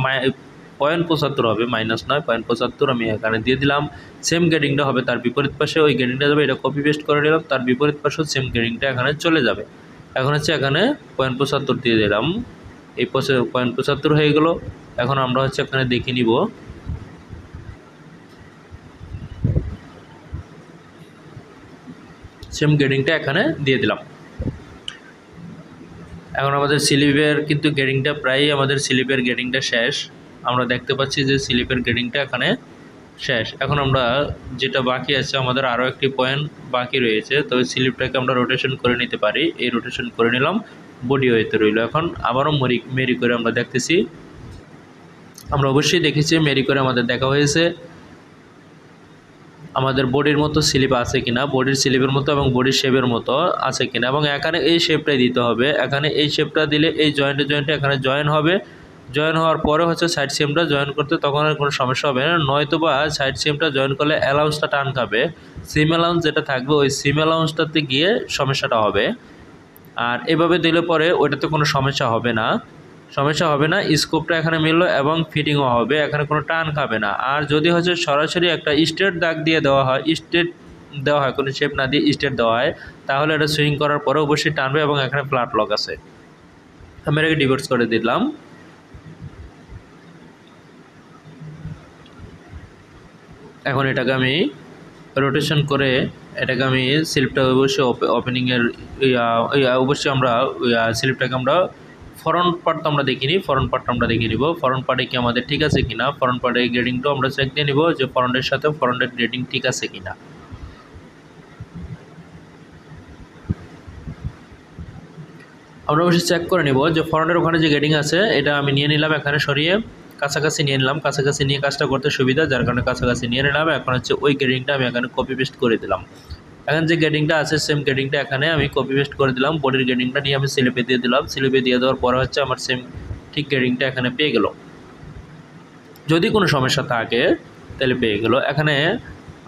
0.75 হবে, মাইনাস নয়, 0.75 আমি এখানে দিয়ে দিলাম। সেম গ্রেডিংটা হবে তার বিপরীত পাশে, ওই গ্রেডিংটা যাবে, এটা কপি পেস্ট করে নিলাম, তার বিপরীত পাশেও সেম গ্রেডিংটা এখানে চলে যাবে। এখন হচ্ছে এখানে 0.75 দিয়ে দিলাম, এই পাশে 0.75 হয়ে গেল। এখন আমরা হচ্ছে এখানে দেখে নিব, সেম গ্রেডিংটা এখানে দিয়ে দিলাম। এখন আমাদের স্লিপের কিন্তু গ্রেডিংটা প্রায়ই আমাদের স্লিপের গ্রেডিংটা শেষ, আমরা দেখতে পাচ্ছি যে স্লিপের গ্রেডিংটা এখানে শেষ। এখন আমরা যেটা বাকি আছে, আমাদের আরও একটি পয়েন্ট বাকি রয়েছে, তবে স্লিপটাকে আমরা রোটেশন করে নিতে পারি, এই রোটেশন করে নিলাম, বডি হইতে রইল। এখন আবারও মেরি করে আমরা দেখতেছি, আমরা অবশ্যই দেখেছি মেরি করে আমাদের দেখা হয়েছে আমাদের বডির মতো স্লিপ আছে কিনা, বডির স্লিপের মতো এবং বডির শেপের মতো আছে কিনা, এবং এখানে এই শেপটাই দিতে হবে। এখানে এই শেপটা দিলে এই জয়েন্টে এখানে জয়েন হবে, জয়েন হওয়ার পরে হচ্ছে সাইড সিমটা জয়েন করতে তখন আর কোনো সমস্যা হবে না। নয়তো বা সাইড সিমটা জয়েন করলে অ্যালাউন্সটা টান খাবে, সিম অ্যালাউন্স যেটা থাকবে ওই সিম অ্যালাউন্সটাতে গিয়ে সমস্যাটা হবে। আর এভাবে দিলে পরে ওইটাতে কোনো সমস্যা হবে না, স্কোপটা এখানে মিললো এবং ফিটিংও হবে, এখানে কোনো টান খাবে না। আর যদি হচ্ছে সরাসরি একটা স্ট্রেট দাগ দিয়ে দেওয়া হয়, কোনো শেপ না দিয়ে স্ট্রেট দেওয়া হয়, তাহলে এটা সুইং করার পরে অবশ্যই টানবে এবং এখানে ফ্ল্যাট লক আছে। আমি এটাকে ডিভোর্স করে দিলাম। এখন এটাকে আমি রোটেশন করে এটাকে আমি স্লিপটা অবশ্যই ওপেনিংয়ের অবশ্যই আমরা স্লিপটাকে আমরা ফ্রন্ট পার্ট তো আমরা দেখিনি, ফ্রন্ট পার্টটা আমরা দেখে নিব, ফ্রন্ট পার্টে কি আমাদের ঠিক আছে কিনা, ফ্রন্ট পার্টের গ্রেডিংটাও আমরা চেক দিয়ে নিব যে ফ্রন্টের সাথে ফ্রন্টের গ্রেডিং ঠিক আছে কিনা। আমরা অবশ্যই চেক করে নিব যে ফ্রন্টের ওখানে যে গ্রেডিং আছে এটা আমি নিয়ে নিলাম, এখানে সরিয়ে কাছাকাছি নিয়ে নিলাম, কাছাকাছি নিয়ে কাজটা করতে সুবিধা, যার কারণে কাছাকাছি নিয়ে নিলাম। এখন হচ্ছে ওই গ্রেডিংটা আমি এখানে কপি পেস্ট করে দিলাম, এখন যে গ্রেডিংটা আছে সেম গ্রেডিংটা এখানে আমি কপি পেস্ট করে দিলাম, বডির গ্রেডিংটা নিয়ে আমি স্লিপে দিয়ে দিলাম, স্লিপে দিয়ে দেওয়ার পরে হচ্ছে আমার সেম ঠিক গ্রেডিংটা এখানে পেয়ে গেল। যদি কোনো সমস্যা থাকে তাহলে পেয়ে গেল। এখানে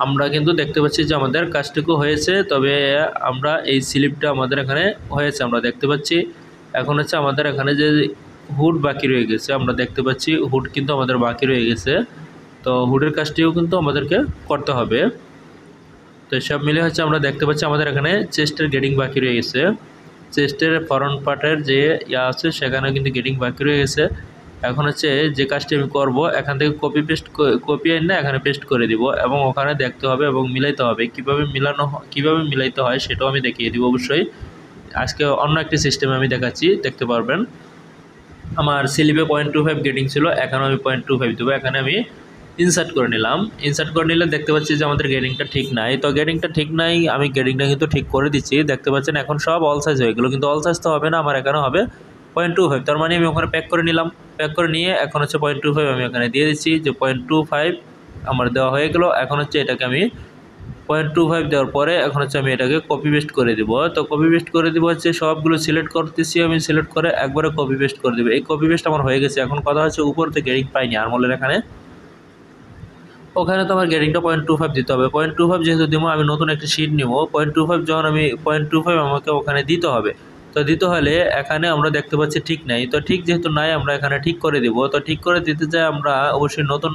আমরা কিন্তু দেখতে পাচ্ছি যে আমাদের কাজটুকু হয়েছে, তবে আমরা এই স্লিপটা আমাদের এখানে হয়েছে আমরা দেখতে পাচ্ছি। এখন হচ্ছে আমাদের এখানে যে হুড বাকি রয়ে গেছে, আমরা দেখতে পাচ্ছি হুড কিন্তু আমাদের বাকি রয়ে গেছে, তো হুডের কাজটিও কিন্তু আমাদেরকে করতে হবে। তো সব মিলে হচ্ছে আমরা দেখতে পাচ্ছি আমাদের এখানে চেস্টের গ্রেডিং বাকি রয়ে গেছে, চেস্টের ফ্রন্ট পার্টের যে আছে সেখানে কিন্তু গ্রেডিং বাকি রয়ে গেছে। এখন হচ্ছে যে কাজটি আমি করবো, এখান থেকে কপি এনে এখানে পেস্ট করে দিব এবং ওখানে দেখতে হবে এবং মিলাইতে হবে, কীভাবে মিলাইতে হয় সেটাও আমি দেখিয়ে দিব অবশ্যই। আজকে অন্য একটি সিস্টেমে আমি দেখাচ্ছি, দেখতে পারবেন। আমার স্লিপে 0.25 গ্রেডিং ছিল, এখানে আমি 0.25 দেবো, এখানে আমি ইনসার্ট করে নিলাম। ইনসার্ট করে নিলে দেখতে পাচ্ছি যে আমাদের গ্রেডিংটা ঠিক নাই, তো গ্রেডিংটা ঠিক নাই, আমি গ্রেডিংটা কিন্তু ঠিক করে দিচ্ছি, দেখতে পাচ্ছেন এখন সব অল সাইজ হয়ে গেলো, কিন্তু অল সাইজ তো হবে না, আমার এখানে হবে 0.25, তার মানে আমি ওখানে প্যাক করে নিলাম, প্যাক করে নিয়ে এখন হচ্ছে 0.25 আমি এখানে দিয়ে দিচ্ছি যে 0.25 আমার দেওয়া হয়ে গেল। এখন হচ্ছে এটাকে আমি 0.25 দেওয়ার পরে এখন হচ্ছে আমি এটাকে কপি পেস্ট করে দিব। তো কপি পেস্ট করে দিব হচ্ছে সবগুলো সিলেক্ট করতেছি, আমি সিলেক্ট করে একবারে কপি পেস্ট করে দেবো। এই কপি পেস্ট আমার হয়ে গেছে। এখন কথা হচ্ছে উপর থেকে গ্রেডিং পাইনি আরমলের এখানে, ওখানে তো আমার গ্রেডিংটা 0.25 দিতে হবে। 0.25 যেহেতু দিব, আমি নতুন একটা শিট নিব। 0.25 যখন আমি 0.25 আমাকে ওখানে দিতে হবে। তো দিতে হলে এখানে আমরা দেখতে পাচ্ছি ঠিক নাই। তো ঠিক যেহেতু নাই, আমরা এখানে ঠিক করে দিব। তো ঠিক করে দিতে চাই আমরা অবশ্যই নতুন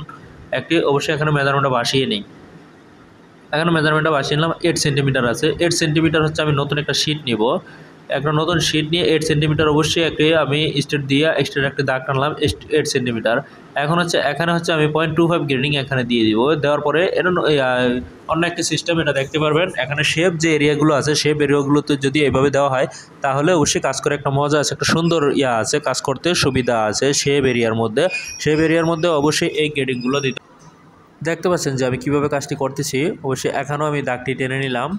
একটি অবশ্যই এখানে মেজারমেন্টটা বাসিয়ে নিই। এখানে মেজারমেন্টটা বাসিয়ে নিলাম 8 সেন্টিমিটার আছে। 8 সেন্টিমিটার হচ্ছে আমি নতুন একটা শিট নিব। একটা নতুন শিট নিয়ে 8 সেন্টিমিটার অবশ্যই একটি আমি স্টেট দিয়ে এক্সট্রা একটা দাগ টানলাম 8 সেন্টিমিটার। এখন হচ্ছে এখানে হচ্ছে আমি 0.25 গ্রেডিং এখানে দিয়ে দিব। দেওয়ার পরে এটা অন্য একটা সিস্টেম, এটা দেখতে পারবেন এখানে শেপ যে এরিয়াগুলো আছে, শেপ এরিয়াগুলোতে যদি এইভাবে দেওয়া হয় তাহলে অবশ্যই কাজ করে একটা মজা আছে, একটা সুন্দর আছে, কাজ করতে সুবিধা আছে শেপ এরিয়ার মধ্যে। শেপ এরিয়ার মধ্যে অবশ্যই এই গ্রেডিংগুলো দিতে। দেখতে পাচ্ছেন যে আমি কিভাবে কাজটি করতেছি। অবশ্যই এখানেও আমি দাগটি টেনে নিলাম,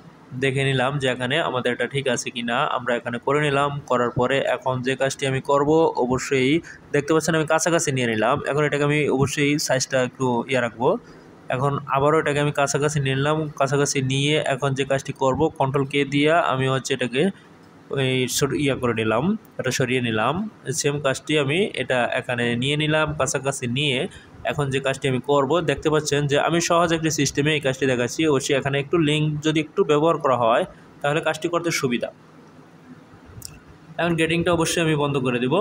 দেখে নিলাম যে এখানে আমাদের এটা ঠিক আছে কিনা, আমরা এখানে করে নিলাম। করার পরে এখন যে কাজটি আমি করব, অবশ্যই দেখতে পাচ্ছেন আমি কাছাকাছি নিয়ে নিলাম। এখন এটাকে আমি অবশ্যই সাইজটা একটু রাখবো। এখন আবারও এটাকে আমি কাছাকাছি নিয়ে নিলাম। কাছাকাছি নিয়ে এখন যে কাজটি করব, কন্ট্রোল কে দিয়ে আমি হচ্ছে এটাকে ওই করে নিলাম, এটা সরিয়ে নিলাম। সেম কাজটি আমি এটা এখানে নিয়ে নিলাম, কাছাকাছি নিয়ে এখন যে কাজটি আমি করব, দেখতে পাচ্ছেন যে আমি সহজ একটি সিস্টেমে এই কাজটি দেখাচ্ছি। অবশ্যই এখানে একটু লিঙ্ক যদি একটু ব্যবহার করা হয় তাহলে কাজটি করতে সুবিধা। এখন গেটিংটা অবশ্যই আমি বন্ধ করে দিব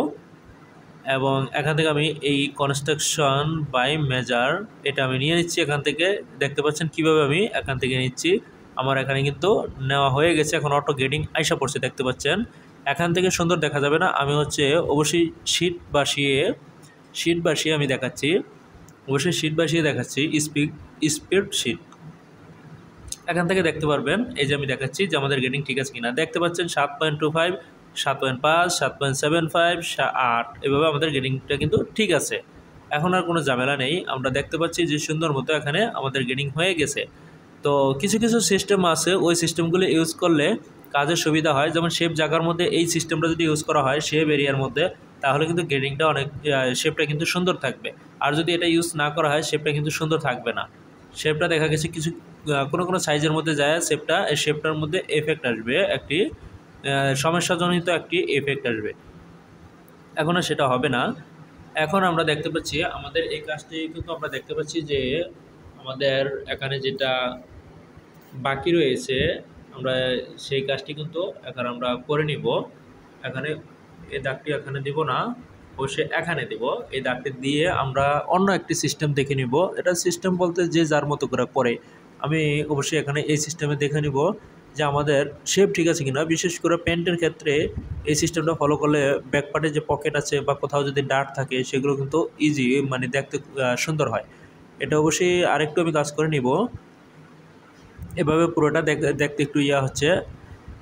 এবং এখান থেকে আমি এই কনস্ট্রাকশন বাই মেজার এটা আমি নিয়ে নিচ্ছি। এখান থেকে দেখতে পাচ্ছেন কিভাবে আমি এখান থেকে নিচ্ছি। আমার এখানে কিন্তু নেওয়া হয়ে গেছে। এখন অটো গেটিং আইসা পড়ছে, দেখতে পাচ্ছেন। এখান থেকে সুন্দর দেখা যাবে না, আমি হচ্ছে অবশ্যই শিট বাসিয়ে আমি দেখাচ্ছি। অবশ্যই শিট বাসিয়ে দেখাচ্ছি, স্পিড শিট। এখান থেকে দেখতে পারবেন এই যে আমি দেখাচ্ছি যে আমাদের গেটিং ঠিক আছে কিনা। দেখতে পাচ্ছেন 7.25, 7.5, 7.75, 8, এভাবে আমাদের গেটিংটা কিন্তু ঠিক আছে। এখন আর কোনো ঝামেলা নেই। আমরা দেখতে পাচ্ছি যে সুন্দর মতো এখানে আমাদের গেটিং হয়ে গেছে। তো কিছু কিছু সিস্টেম আছে, ওই সিস্টেমগুলো ইউজ করলে কাজের সুবিধা হয়। যেমন শেপ জায়গার মধ্যে এই সিস্টেমটা যদি ইউজ করা হয় শেপ এরিয়ার মধ্যে, তাহলে কিন্তু গেটিংটা অনেক শেপটা কিন্তু সুন্দর থাকবে। আর যদি এটা ইউজ না করা হয় শেপটা কিন্তু সুন্দর থাকবে না। শেপটা দেখা গেছে কিছু কোনো সাইজের মধ্যে যায় শেপটার মধ্যে এফেক্ট আসবে, একটি সমস্যাজনিত একটি এফেক্ট আসবে। এখন আর সেটা হবে না। এখন আমরা দেখতে পাচ্ছি আমাদের এই কাজটি কিন্তু আমরা দেখতে পাচ্ছি যে আমাদের এখানে যেটা বাকি রয়েছে আমরা সেই কাজটি কিন্তু এখন আমরা করে নিব। এখানে এই দাগটি এখানে দিব না, অবশ্যই এখানে দেব। এই দাগটি দিয়ে আমরা অন্য একটি সিস্টেম দেখে নিব। এটা সিস্টেম বলতে যে যার মতো করে আমি অবশ্যই এখানে এই সিস্টেমে দেখে নিব যে আমাদের শেপ ঠিক আছে কিনা। বিশেষ করে প্যান্টের ক্ষেত্রে এই সিস্টেমটা ফলো করলে ব্যাকপার্টে যে পকেট আছে বা কোথাও যদি ডার্ট থাকে সেগুলো কিন্তু ইজি মানে দেখতে সুন্দর হয়। এটা অবশ্যই আরেকটু আমি কাজ করে নিব। এভাবে পুরোটা দেখতে একটু হচ্ছে।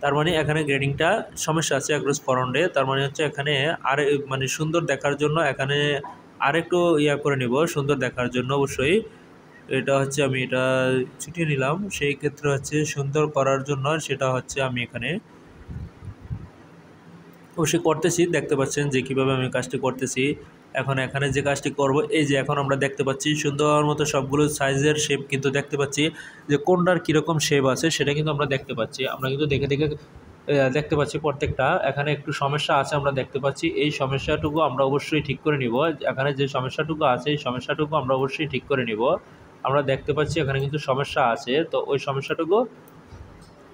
তার মানে এখানে গ্রেডিংটা সমস্যা আছে অ্যাক্রস ফরন্টে। তার মানে হচ্ছে এখানে আর মানে সুন্দর দেখার জন্য এখানে আরেকটু করে নিব সুন্দর দেখার জন্য। অবশ্যই এটা হচ্ছে আমি এটা ছুটিয়ে নিলাম, সেই ক্ষেত্রে হচ্ছে সুন্দর করার জন্য সেটা হচ্ছে আমি এখানে অবশ্যই করতেছি। দেখতে পাচ্ছেন যে কীভাবে আমি কাজটি করতেছি। এখন এখানে যে কাজটি করব, এই যে এখন আমরা দেখতে পাচ্ছি সুন্দর মতো সবগুলো সাইজের শেপ কিন্তু দেখতে পাচ্ছি যে কোনটার কীরকম শেপ আছে সেটা কিন্তু আমরা দেখতে পাচ্ছি। আমরা কিন্তু দেখে দেখতে পাচ্ছি প্রত্যেকটা এখানে একটু সমস্যা আছে আমরা দেখতে পাচ্ছি। এই সমস্যাটুকু আমরা অবশ্যই ঠিক করে নিব। এখানে যে সমস্যাটুকু আছে এই সমস্যাটুকু আমরা অবশ্যই ঠিক করে নিব। আমরা দেখতে পাচ্ছি এখানে কিন্তু সমস্যা আছে, তো ওই সমস্যাটুকু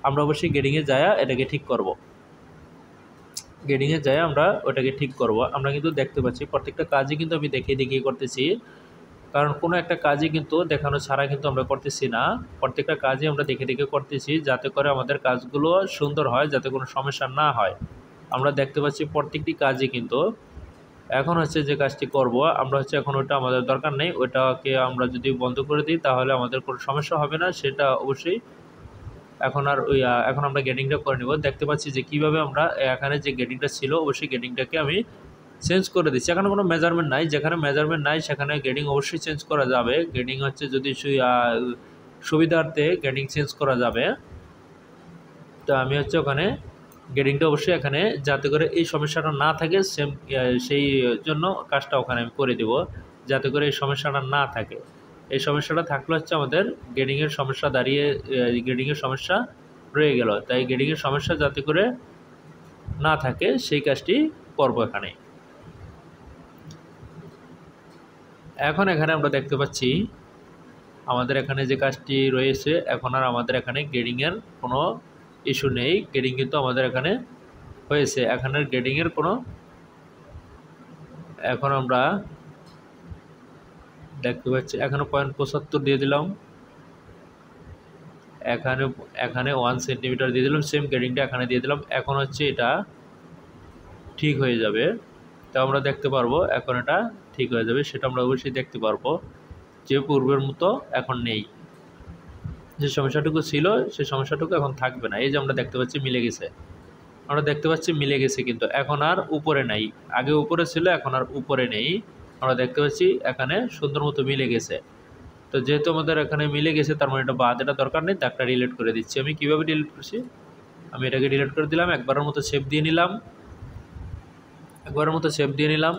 আমরা অবশ্যই গেটিংয়ে যায় এটাকে ঠিক করব। গেটিংয়ে যায় আমরা ওটাকে ঠিক করব। আমরা কিন্তু দেখতে পাচ্ছি প্রত্যেকটা কাজই কিন্তু আমি দেখিয়ে করতেছি, কারণ কোনো একটা কাজই কিন্তু দেখানো ছাড়া কিন্তু আমরা করতেছি না। প্রত্যেকটা কাজই আমরা দেখে করতেছি যাতে করে আমাদের কাজগুলো সুন্দর হয়, যাতে কোনো সমস্যা না হয়। আমরা দেখতে পাচ্ছি প্রত্যেকটি কাজই কিন্তু। এখন হচ্ছে যে কাজটি করব আমরা হচ্ছে এখন ওটা আমাদের দরকার নেই, ওটাকে আমরা যদি বন্ধ করে দিই তাহলে আমাদের কোনো সমস্যা হবে না। সেটা অবশ্যই এখন আর এখন আমরা গেটিংটা করে নেব। দেখতে পাচ্ছি যে কীভাবে আমরা এখানে যে গেটিংটা ছিল অবশ্যই গেটিংটাকে আমি চেঞ্জ করে দিচ্ছি। এখানে কোনো মেজারমেন্ট নাই, যেখানে মেজারমেন্ট নাই সেখানে গেটিং অবশ্যই চেঞ্জ করা যাবে। গেটিং হচ্ছে যদি সুবিধার্থে গেটিং চেঞ্জ করা যাবে। তো আমি হচ্ছে ওখানে গেটিংটা অবশ্যই এখানে যাতে করে এই সমস্যাটা না থাকে সেই জন্য কাজটা ওখানে আমি করে দেব যাতে করে এই সমস্যাটা না থাকে। এই সমস্যাটা থাকলে হচ্ছে আমাদের গ্রেডিংয়ের সমস্যা গ্রেডিংয়ের সমস্যা রয়ে গেল। তাই গ্রেডিংয়ের সমস্যা যাতে করে না থাকে সেই কাজটি করব এখানে। এখন এখানে আমরা দেখতে পাচ্ছি আমাদের এখানে যে কাজটি রয়েছে, এখন আর আমাদের এখানে গ্রেডিংয়ের কোনো ইস্যু নেই। গ্রেডিং কিন্তু আমাদের এখানে হয়েছে, এখানের গ্রেডিংয়ের কোনো, এখন আমরা দেখতে পাচ্ছি এখানে 0.75 দিয়ে দিলাম, এখানে 1 সেন্টিমিটার দিয়ে দিলাম, সেম গ্রেডিংটা এখানে দিয়ে দিলাম। এখন হচ্ছে এটা ঠিক হয়ে যাবে। তো আমরা দেখতে পারবো এখন এটা ঠিক হয়ে যাবে, সেটা আমরা অবশ্যই দেখতে পারবো যে পূর্বের মতো এখন নেই। যে সমস্যাটুকু ছিল সেই সমস্যাটুকু এখন থাকবে না। এই যে আমরা দেখতে পাচ্ছি মিলে গেছে, আমরা দেখতে পাচ্ছি মিলে গেছে, কিন্তু এখন আর উপরে নাই। আগে উপরে ছিল, এখন আর উপরে নেই। আমরা দেখতে পাচ্ছি এখানে সুন্দর মতো মিলে গেছে। তো যেহেতু আমাদের এখানে মিলে গেছে, তার মানে এটা বাদ, এটা দরকার নেই, দাগটা ডিলিট করে দিচ্ছি। আমি কিভাবে ডিলিট করছি, আমি এটাকে ডিলিট করে দিলাম, একবারের মতো শেপ দিয়ে নিলাম,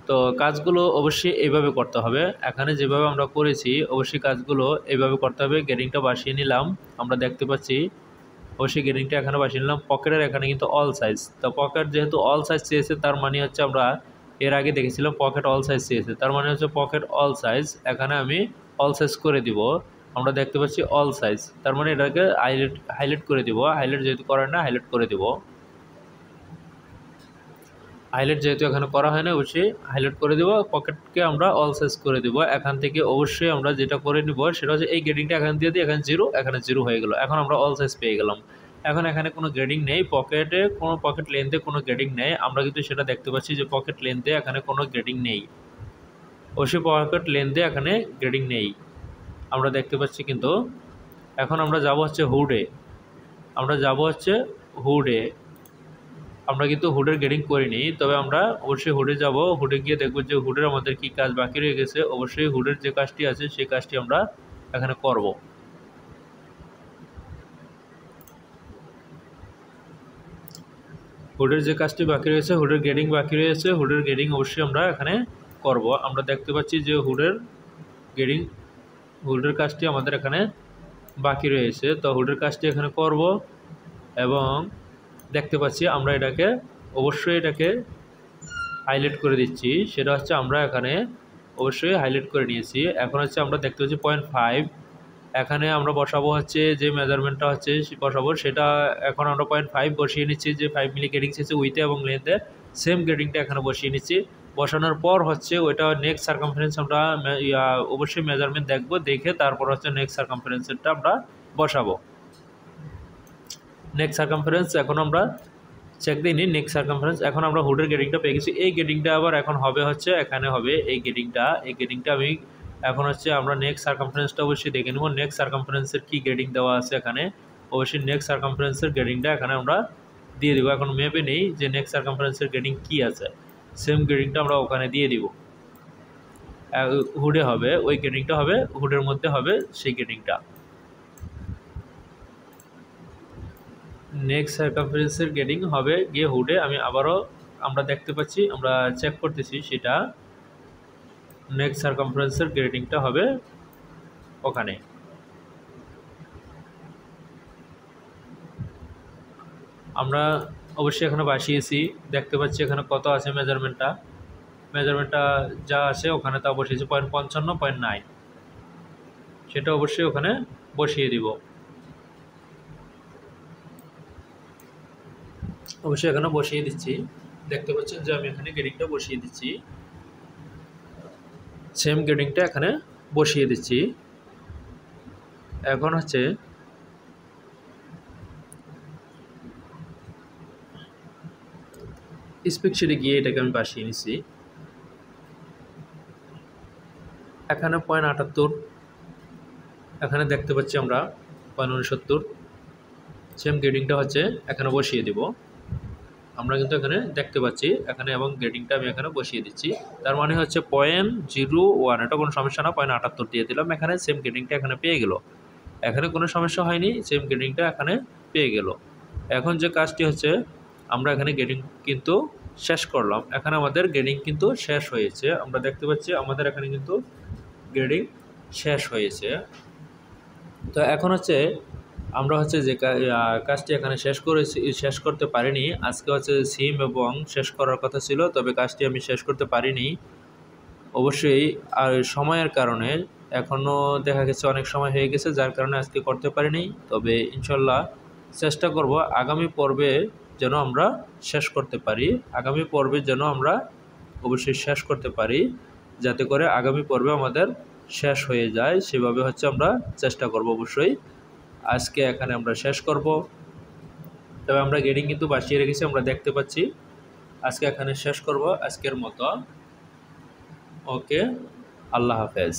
তো কাজগুলো অবশ্যই এইভাবে করতে হবে। এখানে যেভাবে আমরা করেছি অবশ্যই কাজগুলো এইভাবে করতে হবে। গ্রেডিংটা বসিয়ে নিলাম, আমরা দেখতে পাচ্ছি অবশ্যই গ্রেডিংটা এখানে বসিয়ে নিলাম। পকেটের এখানে কিন্তু অল সাইজ, তো পকেট যেহেতু অল সাইজ চেয়েছে, তার মানে হচ্ছে আমরা এর আগে দেখেছিলাম পকেট অল সাইজ চেয়েছে, তার মানে হচ্ছে পকেট অল সাইজ, এখানে আমি অল সাইজ করে দিব। আমরা দেখতে পাচ্ছি অল সাইজ, তার মানে এটাকে হাইলাইট করে দিব। হাইলাইট যেহেতু করেন না, হাইলাইট করে দিব। হাইলাইট যেহেতু এখানে করা হয় না, অবশ্যই হাইলাইট করে দেবো। পকেটকে আমরা অল সাইজ করে দেবো। এখান থেকে অবশ্যই আমরা যেটা করে নিব সেটা হচ্ছে এই গ্রেডিংটা এখানে দিয়ে দিই, এখানে 0, এখানে 0 হয়ে গেল। এখন আমরা অল সাইজ পেয়ে গেলাম। এখন এখানে কোনো গ্রেডিং নেই, পকেট লেন্থে কোনো গ্রেডিং নেই। আমরা কিন্তু সেটা দেখতে পাচ্ছি যে পকেট লেন্থে এখানে কোনো গ্রেডিং নেই, অবশ্যই পকেট লেন্থে এখানে গ্রেডিং নেই, আমরা দেখতে পাচ্ছি। কিন্তু এখন আমরা যাব হচ্ছে হুডে, আমরা কিন্তু হুডের গ্রেডিং করিনি, তবে আমরা অবশ্যই হুডে যাব। হুডে গিয়ে দেখব যে হুডের আমাদের কি কাজ বাকি রয়ে গেছে। অবশ্যই হুডের যে কাজটি আছে সেই কাজটি আমরা এখানে করব। হুডের যে কাজটি বাকি রয়েছে, হুডের গ্রেডিং বাকি রয়েছে, হুডের গ্রেডিং অবশ্যই আমরা এখানে করব। আমরা দেখতে পাচ্ছি যে হুডের কাজটি আমাদের এখানে বাকি রয়েছে, তো হুডের কাজটি এখানে করব। এবং দেখতে পাচ্ছি আমরা অবশ্যই এটাকে হাইলাইট করে দিচ্ছি, সেটা হচ্ছে আমরা এখানে অবশ্যই হাইলাইট করে নিয়েছি। এখন হচ্ছে আমরা দেখতে পাচ্ছি 0.5, এখানে আমরা বসাবো হচ্ছে যে মেজারমেন্টটা হচ্ছে বসাবো সেটা এখন আমরা 0.5 বসিয়ে নিচ্ছি। যে 5 মিলি গ্রেডিং শেষে উইথে এবং লেন্থে সেম গ্রেডিংটা এখানে বসিয়ে নিচ্ছি। বসানোর পর হচ্ছে ওইটা নেক্সট সার্কামফারেন্স আমরা অবশ্যই মেজারমেন্ট দেখবো, দেখে তারপর হচ্ছে নেক্সট সার্কামফারেন্সটা আমরা বসাবো। নেক্সট সার্কামফারেন্স এখন আমরা চেক দিইনি, নেক্সট সার্কামফারেন্স এখন আমরা হুডের গ্রেডিংটা পেয়ে গেছি। এই গ্রেডিংটা আবার এখন হবে হচ্ছে এখানে হবে এই গ্রেডিংটা আমি এখন হচ্ছে আমরা নেক্সট সার্কামফারেন্সটা অবশ্যই দেখে নেব। নেক্সট সার্কামফারেন্সের কি গ্রেডিং দেওয়া আছে এখানে, অবশ্যই নেক্সট সার্কামফারেন্সের গ্রেডিংটা এখানে আমরা দিয়ে দেবো। এখন ম্যাপে নেই যে নেক্সট সার্কামফারেন্সের গ্রেডিং কি আছে, সেম গ্রেডিংটা আমরা ওখানে দিয়ে দিব। হুডে হবে ওই গ্রেডিংটা, হবে হুডের মধ্যে হবে সেই গ্রেডিংটা। নেক্সট সার্কামফারেন্সের গ্রেডিং হবে গিয়ে হুডে। আমরা দেখতে পাচ্ছি, আমরা চেক করতেছি, সেটা নেক্সট সার্কামফারেন্সের গ্রেডিংটা হবে ওখানে। আমরা অবশ্যই এখানে বসিয়েছি, দেখতে পাচ্ছি এখানে কত আছে মেজারমেন্টটা যা আছে ওখানে তা বসিয়েছি 0.55, 0.9, সেটা অবশ্যই ওখানে বসিয়ে দিব। অবশ্যই এখানে বসিয়ে দিচ্ছি, দেখতে পাচ্ছেন যে আমি এখানে গ্রেডিংটা বসিয়ে দিচ্ছি, সেম গ্রেডিংটা এখানে বসিয়ে দিচ্ছি। এখন হচ্ছে স্পেকশিটে গিয়ে এটাকে আমি বসিয়ে নিচ্ছি। এখানে 0.78, এখানে দেখতে পাচ্ছি আমরা 0.69, সেম গ্রেডিংটা হচ্ছে এখানে বসিয়ে দিব। আমরা কিন্তু এখানে দেখতে পাচ্ছি এখানে, এবং গ্রেডিংটা আমি এখানে বসিয়ে দিচ্ছি। তার মানে হচ্ছে 0.01, এটা কোনো সমস্যা না, 0.78 দিয়ে দিলাম। এখানে সেম গ্রেডিংটা এখানে পেয়ে গেল, এখানে কোনো সমস্যা হয়নি, সেম গ্রেডিংটা এখানে পেয়ে গেল। এখন যে কাজটি হচ্ছে আমরা এখানে গ্রেডিং কিন্তু শেষ করলাম, এখানে আমাদের গ্রেডিং কিন্তু শেষ হয়েছে। আমরা দেখতে পাচ্ছি আমাদের এখানে কিন্তু গ্রেডিং শেষ হয়েছে। তো এখন হচ্ছে আমরা হচ্ছে যে কাজটি এখানে শেষ করতে পারিনি। আজকে হচ্ছে সিম এবং শেষ করার কথা ছিল, তবে কাজটি আমি শেষ করতে পারিনি অবশ্যই। আর সময়ের কারণে এখনও দেখা গেছে অনেক সময় হয়ে গেছে, যার কারণে আজকে করতে পারিনি। তবে ইনশাল্লাহ চেষ্টা করব আগামী পর্বে যেন আমরা শেষ করতে পারি, আগামী পর্বে যেন আমরা অবশ্যই শেষ করতে পারি, যাতে করে আগামী পর্বে আমাদের শেষ হয়ে যায়। সেভাবে হচ্ছে আমরা চেষ্টা করব অবশ্যই। আজকে এখানে আমরা শেষ করব। তবে আমরা গেটিং কিন্তু বাঁচিয়ে রেখেছি, আমরা দেখতে পাচ্ছি। আজকে এখানে শেষ করব আজকের মতো। ওকে, আল্লাহ হাফেজ।